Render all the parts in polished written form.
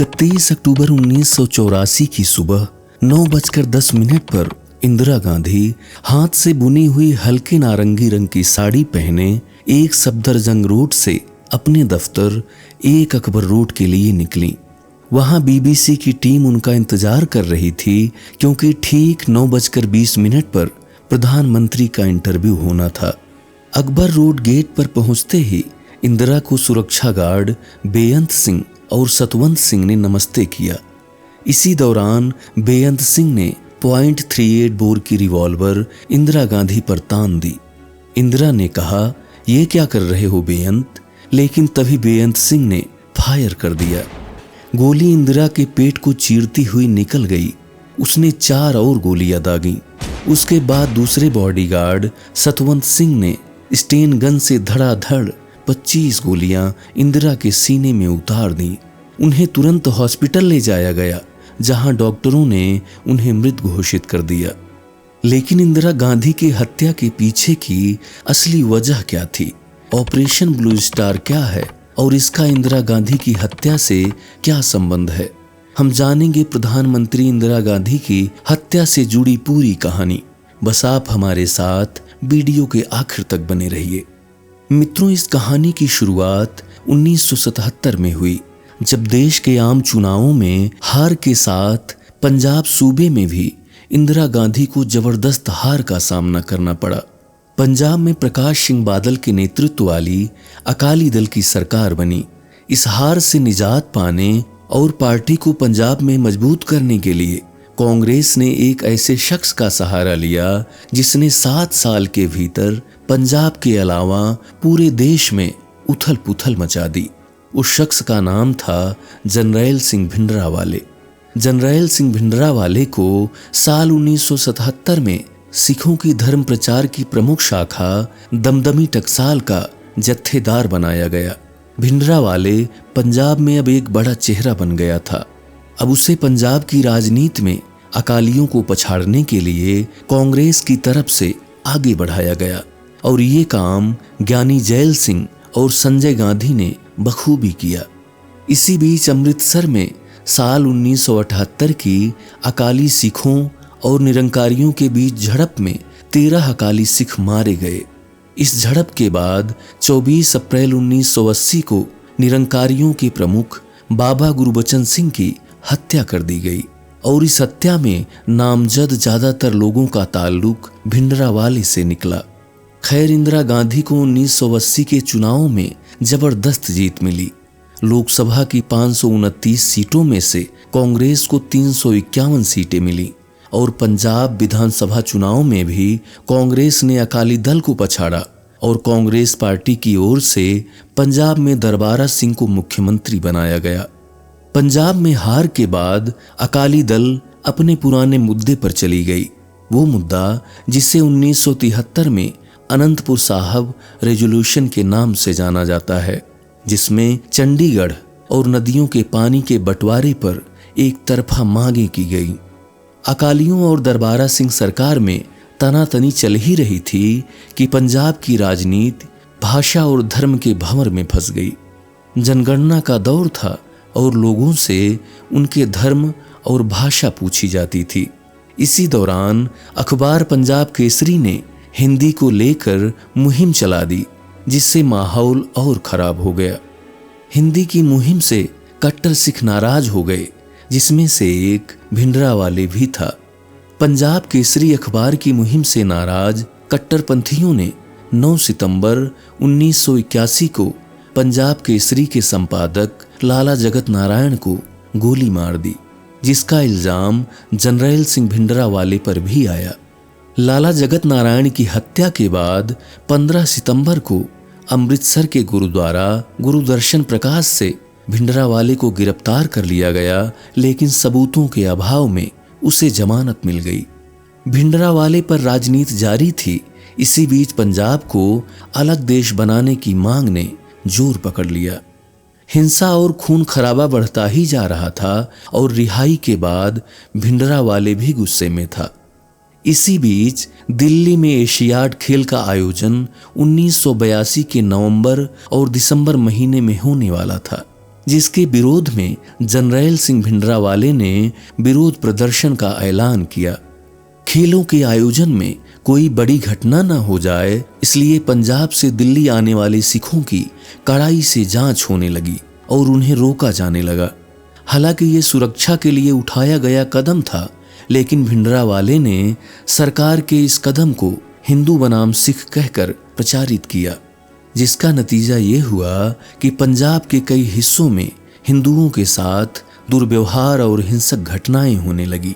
31 अक्टूबर 1984 की सुबह 9:10 पर इंदिरा गांधी हाथ से बुनी हुई हल्के नारंगी रंग की साड़ी पहने एक सफदरजंग रोड से अपने दफ्तर 1 अकबर रोड के लिए निकली। वहां बीबीसी की टीम उनका इंतजार कर रही थी, क्योंकि ठीक 9:20 पर प्रधानमंत्री का इंटरव्यू होना था। अकबर रोड गेट पर पहुंचते ही इंदिरा को सुरक्षा गार्ड बेअंत सिंह और सतवंत सिंह ने नमस्ते किया। इसी दौरान बेअंत सिंह ने .38 बोर की रिवॉल्वर इंदिरा गांधी पर तान दी। इंदिरा ने कहा, ये क्या कर रहे हो बेअंत? लेकिन तभी बेअंत सिंह ने फायर कर दिया। गोली इंदिरा के पेट को चीरती हुई निकल गई। उसने 4 और गोलियां दागी। उसके बाद दूसरे बॉडीगार्ड सतवंत सिंह ने स्टेन गन से धड़ाधड़ 25 गोलियां इंदिरा के सीने में उतार दी। उन्हें तुरंत हॉस्पिटल ले जाया गया, जहां डॉक्टरों ने उन्हें मृत घोषित कर दिया। लेकिन इंदिरा गांधी की हत्या के पीछे की असली वजह क्या थी? ऑपरेशन ब्लू स्टार क्या है और इसका इंदिरा गांधी की हत्या से क्या संबंध है? हम जानेंगे प्रधानमंत्री इंदिरा गांधी की हत्या से जुड़ी पूरी कहानी। बस आप हमारे साथ वीडियो के आखिर तक बने रहिए। मित्रों, इस कहानी की शुरुआत 1977 में हुई, जब देश के आम चुनावों में हार के साथ पंजाब सूबे में भी इंदिरा गांधी को जबरदस्त हार का सामना करना पड़ा। पंजाब में प्रकाश सिंह बादल के नेतृत्व वाली अकाली दल की सरकार बनी। इस हार से निजात पाने और पार्टी को पंजाब में मजबूत करने के लिए कांग्रेस ने एक ऐसे शख्स का सहारा लिया जिसने 7 साल के भीतर पंजाब के अलावा पूरे देश में उथल पुथल मचा दी। उस शख्स का नाम था जनरैल सिंह भिंडरावाले। जनरैल सिंह भिंडरावाले को साल 1977 में सिखों की धर्म प्रचार की प्रमुख शाखा दमदमी टकसाल का जत्थेदार बनाया गया। भिंडरावाले पंजाब में अब एक बड़ा चेहरा बन गया था। अब उसे पंजाब की राजनीति में अकालियों को पछाड़ने के लिए कांग्रेस की तरफ से आगे बढ़ाया गया, और ये काम ज्ञानी जैल सिंह और संजय गांधी ने बखूबी किया। इसी बीच अमृतसर में साल 1978 की अकाली सिखों और निरंकारियों के बीच झड़प में 13 अकाली सिख मारे गए। इस झड़प के बाद 24 अप्रैल 1980 को निरंकारियों के प्रमुख बाबा गुरबचन सिंह की हत्या कर दी गई, और इस हत्या में नामजद ज्यादातर लोगों का ताल्लुक भिंडरावाले से निकला। खैर, इंदिरा गांधी को 1980 के चुनावों में जबरदस्त जीत मिली। लोकसभा की 529 सीटों में से कांग्रेस को 351 सीटें मिली, और पंजाब विधानसभा चुनाव में भी कांग्रेस ने अकाली दल को पछाड़ा, और कांग्रेस पार्टी की ओर से पंजाब में दरबारा सिंह को मुख्यमंत्री बनाया गया। पंजाब में हार के बाद अकाली दल अपने पुराने मुद्दे पर चली गई। वो मुद्दा जिसे 1973 में अनंतपुर साहब रेजोल्यूशन के नाम से जाना जाता है, जिसमें चंडीगढ़ और नदियों के पानी के बंटवारे पर एक तरफा मांगे की गई। अकालियों और दरबारा सिंह सरकार में तनातनी चल ही रही थी कि पंजाब की राजनीति भाषा और धर्म के भंवर में फंस गई। जनगणना का दौर था और लोगों से उनके धर्म और भाषा पूछी जाती थी। इसी दौरान अखबार पंजाब केसरी ने हिंदी को लेकर मुहिम चला दी, जिससे माहौल और खराब हो गया। हिंदी की मुहिम से कट्टर सिख नाराज हो गए, जिसमें से एक भिंडरावाले भी था। पंजाब केसरी अखबार की मुहिम से नाराज कट्टरपंथियों ने 9 सितंबर 1981 को पंजाब केसरी के संपादक लाला जगत नारायण को गोली मार दी, जिसका इल्जाम जनरैल सिंह भिंडरावाले पर भी आया। लाला जगत नारायण की हत्या के बाद 15 सितंबर को अमृतसर के गुरुद्वारा गुरुदर्शन प्रकाश से भिंडरावाले को गिरफ्तार कर लिया गया, लेकिन सबूतों के अभाव में उसे जमानत मिल गई। भिंडरावाले पर राजनीति जारी थी। इसी बीच पंजाब को अलग देश बनाने की मांग ने जोर पकड़ लिया। हिंसा और खून खराबा बढ़ता ही जा रहा था, और रिहाई के बाद भिंडरावाले भी गुस्से में था। इसी बीच दिल्ली में एशियाड खेल का आयोजन 1982 के नवंबर और दिसंबर महीने में होने वाला था। जिसके विरोध में जनरैल सिंह भिंडरावाले ने विरोध प्रदर्शन का ऐलान किया। खेलों के आयोजन में कोई बड़ी घटना न हो जाए, इसलिए पंजाब से दिल्ली आने वाले सिखों की कड़ाई से जांच होने लगी और उन्हें रोका जाने लगा। हालांकि ये सुरक्षा के लिए उठाया गया कदम था, लेकिन भिंडरावाले ने सरकार के इस कदम को हिंदू बनाम सिख कहकर प्रचारित किया, जिसका नतीजा ये हुआ कि पंजाब के कई हिस्सों में हिंदुओं के साथ दुर्व्यवहार और हिंसक घटनाएं होने लगी।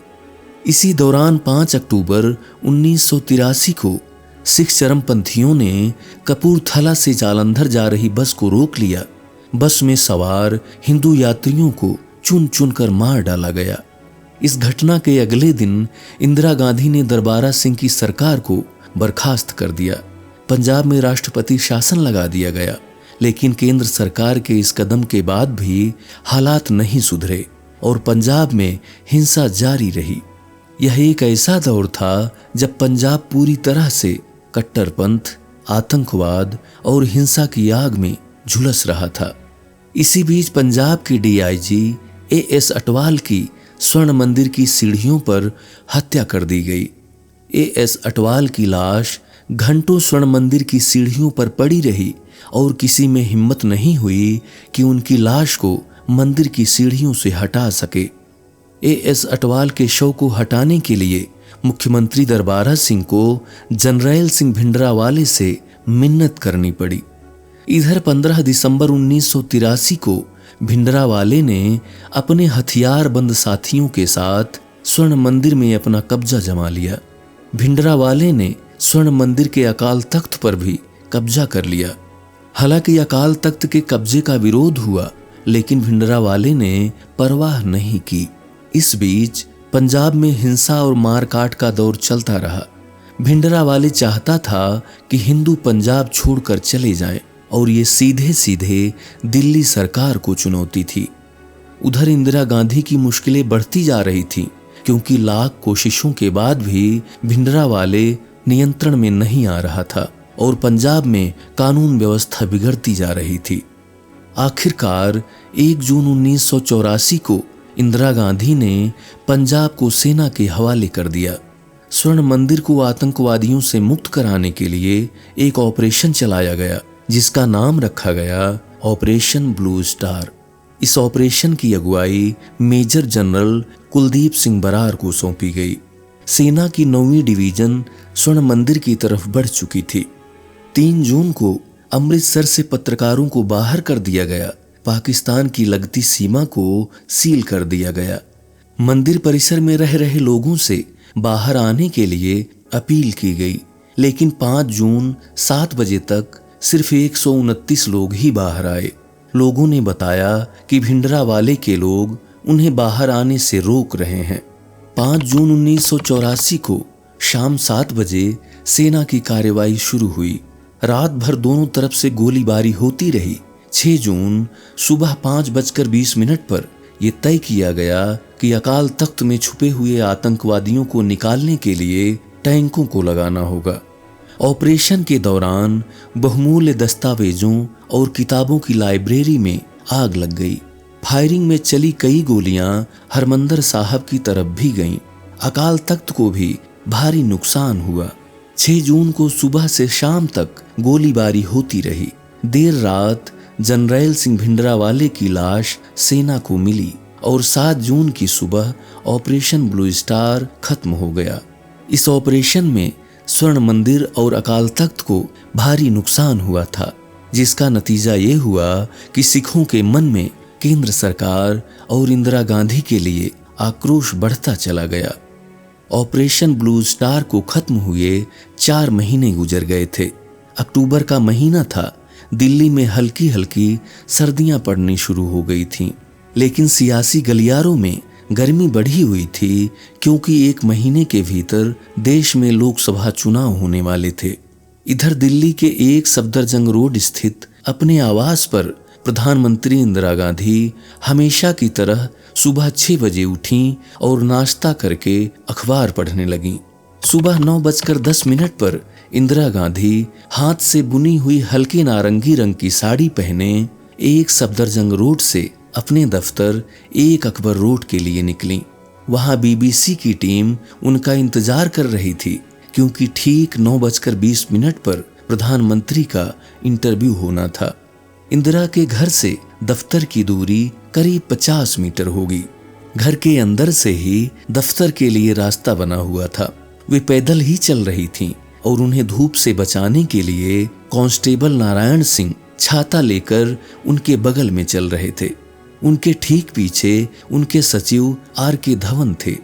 इसी दौरान 5 अक्टूबर 1983 को सिख चरमपंथियों ने कपूरथला से जालंधर जा रही बस को रोक लिया। बस में सवार हिंदू यात्रियों को चुन चुन कर मार डाला गया। इस घटना के अगले दिन इंदिरा गांधी ने दरबारा सिंह की सरकार को बर्खास्त कर दिया। पंजाब में राष्ट्रपति शासन लगा दिया गया, लेकिन केंद्र सरकार के इस कदम के बाद भी हालात नहीं सुधरे और पंजाब में हिंसा जारी रही। यह एक ऐसा दौर था जब पंजाब पूरी तरह से कट्टरपंथ, आतंकवाद और हिंसा की आग में झुलस रहा था। इसी बीच पंजाब के डीआईजी एएस अटवाल की स्वर्ण मंदिर की सीढ़ियों पर हत्या कर दी गई। एएस अटवाल की लाश घंटों स्वर्ण मंदिर की सीढ़ियों पर पड़ी रही और किसी में हिम्मत नहीं हुई कि उनकी लाश को मंदिर की सीढ़ियों से हटा सके। एएस अटवाल के शव को हटाने के लिए मुख्यमंत्री दरबारा सिंह को जनरैल सिंह भिंडरावाले से मिन्नत करनी पड़ी। इधर 15 दिसंबर 1983 को भिंडरावाले ने अपने हथियारबंद साथियों के साथ स्वर्ण मंदिर में अपना कब्जा जमा लिया। भिंडरावाले ने स्वर्ण मंदिर के अकाल तख्त पर भी कब्जा कर लिया। हालांकि अकाल तख्त के कब्जे का विरोध हुआ, लेकिन भिंडरावाले ने परवाह नहीं की। इस बीच पंजाब में हिंसा और मारकाट का दौर चलता रहा। भिंडरावाले चाहता था कि हिंदू पंजाब छोड़कर चले जाएं और ये सीधे सीधे दिल्ली सरकार को चुनौती थी। उधर इंदिरा गांधी की मुश्किलें बढ़ती जा रही थीं, क्योंकि लाख कोशिशों के बाद भी भिंडरावाले नियंत्रण में नहीं आ रहा था और पंजाब में कानून व्यवस्था बिगड़ती जा रही थी। आखिरकार 1 जून 1984 को इंदिरा गांधी ने पंजाब को सेना के हवाले कर दिया। स्वर्ण मंदिर को आतंकवादियों से मुक्त कराने के लिए एक ऑपरेशन चलाया गया, जिसका नाम रखा गया ऑपरेशन ब्लू स्टार। इस ऑपरेशन की अगुवाई मेजर जनरल कुलदीप सिंह बरार को सौंपी गई। सेना की 9वीं डिवीजन स्वर्ण मंदिर की तरफ बढ़ चुकी थी। 3 जून को अमृतसर से पत्रकारों को बाहर कर दिया गया। पाकिस्तान की लगती सीमा को सील कर दिया गया। मंदिर परिसर में रह रहे लोगों से बाहर आने के लिए अपील की गई, लेकिन 5 जून 7 बजे तक सिर्फ 129 लोग ही बाहर आए। लोगों ने बताया कि भिंडरावाले के लोग उन्हें बाहर आने से रोक रहे हैं। 5 जून 1984 को शाम 7 बजे सेना की कार्रवाई शुरू हुई। रात भर दोनों तरफ से गोलीबारी होती रही। 6 जून सुबह 5:20 पर यह तय किया गया कि अकाल तख्त में छुपे हुए आतंकवादियों को निकालने के लिए टैंकों को लगाना होगा। ऑपरेशन के दौरान बहुमूल्य दस्तावेजों और किताबों की लाइब्रेरी में आग लग गई। फायरिंग में चली कई गोलियां हरमंदर साहब की तरफ भी गईं। अकाल तख्त को भी भारी नुकसान हुआ। 6 जून को सुबह से शाम तक गोलीबारी होती रही। देर रात जनरैल सिंह भिंडरावाले की लाश सेना को मिली और 7 जून की सुबह ऑपरेशन ब्लू स्टार खत्म हो गया। इस ऑपरेशन में स्वर्ण मंदिर और अकाल तख्त को भारी नुकसान हुआ था, जिसका नतीजा ये हुआ कि सिखों के मन में केंद्र सरकार और इंदिरा गांधी के लिए आक्रोश बढ़ता चला गया। ऑपरेशन ब्लू स्टार को खत्म हुए 4 महीने गुजर गए थे। अक्टूबर का महीना था। दिल्ली में हल्की हल्की सर्दियां पड़नी शुरू हो गई थीं, लेकिन सियासी गलियारों में गर्मी बढ़ी हुई थी, क्योंकि 1 महीने के भीतर देश में लोकसभा चुनाव होने वाले थे। इधर दिल्ली के एक सफदरजंग रोड स्थित अपने आवास पर प्रधानमंत्री इंदिरा गांधी हमेशा की तरह सुबह 6 बजे उठीं और नाश्ता करके अखबार पढ़ने लगीं। सुबह 9:10 पर इंदिरा गांधी हाथ से बुनी हुई हल्के नारंगी रंग की साड़ी पहने एक सफदरजंग रोड से अपने दफ्तर 1 अकबर रोड के लिए निकली। वहां बीबीसी की टीम उनका इंतजार कर रही थी, क्योंकि ठीक 9:20 पर प्रधानमंत्री का इंटरव्यू होना था। इंदिरा के घर से दफ्तर की दूरी करीब 50 मीटर होगी। घर के अंदर से ही दफ्तर के लिए रास्ता बना हुआ था। वे पैदल ही चल रही थीं और उन्हें धूप से बचाने के लिए कांस्टेबल नारायण सिंह छाता लेकर उनके बगल में चल रहे थे। उनके ठीक पीछे उनके सचिव R.K. धवन थे।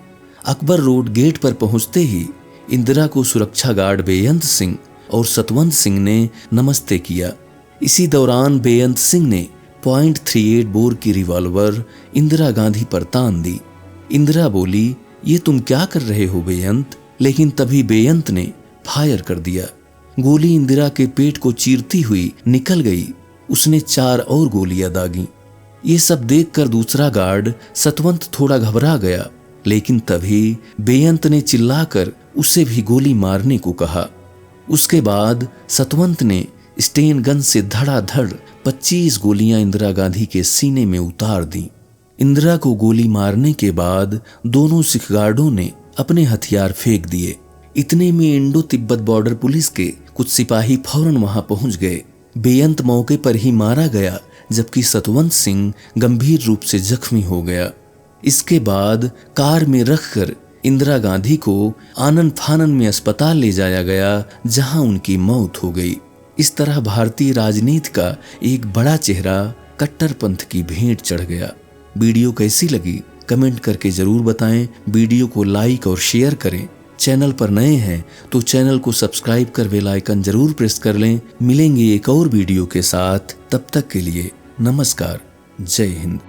अकबर रोड गेट पर पहुंचते ही इंदिरा को सुरक्षा गार्ड बेअंत सिंह और सतवंत सिंह ने नमस्ते किया। इसी दौरान बेअंत सिंह ने .38 बोर की रिवॉल्वर इंदिरा गांधी पर तान दी। इंदिरा बोली, ये तुम क्या कर रहे हो बेअंत? लेकिन तभी बेअंत ने फायर कर दिया। गोली इंदिरा के पेट को चीरती हुई निकल गई। उसने 4 और गोलियां दागी। ये सब देखकर दूसरा गार्ड सतवंत थोड़ा घबरा गया, लेकिन तभी बेअंत ने चिल्लाकर उसे भी गोली मारने को कहा। उसके बाद सतवंत ने स्टेन गन से धड़ाधड़ 25 गोलियां इंदिरा गांधी के सीने में उतार दी। इंदिरा को गोली मारने के बाद दोनों सिख गार्डों ने अपने हथियार फेंक दिए। इतने में इंडो तिब्बत बॉर्डर पुलिस के कुछ सिपाही फौरन वहां पहुंच गए। बेअंत मौके पर ही मारा गया, जबकि सतवंत सिंह गंभीर रूप से जख्मी हो गया। इसके बाद कार में रखकर इंदिरा गांधी को आनन फानन में अस्पताल ले जाया गया, जहां उनकी मौत हो गई। इस तरह भारतीय राजनीति का एक बड़ा चेहरा कट्टरपंथ की भेंट चढ़ गया। वीडियो कैसी लगी कमेंट करके जरूर बताएं। वीडियो को लाइक और शेयर करें। चैनल पर नए हैं तो चैनल को सब्सक्राइब कर बेल आइकन जरूर प्रेस कर लें। मिलेंगे एक और वीडियो के साथ, तब तक के लिए नमस्कार, जय हिंद।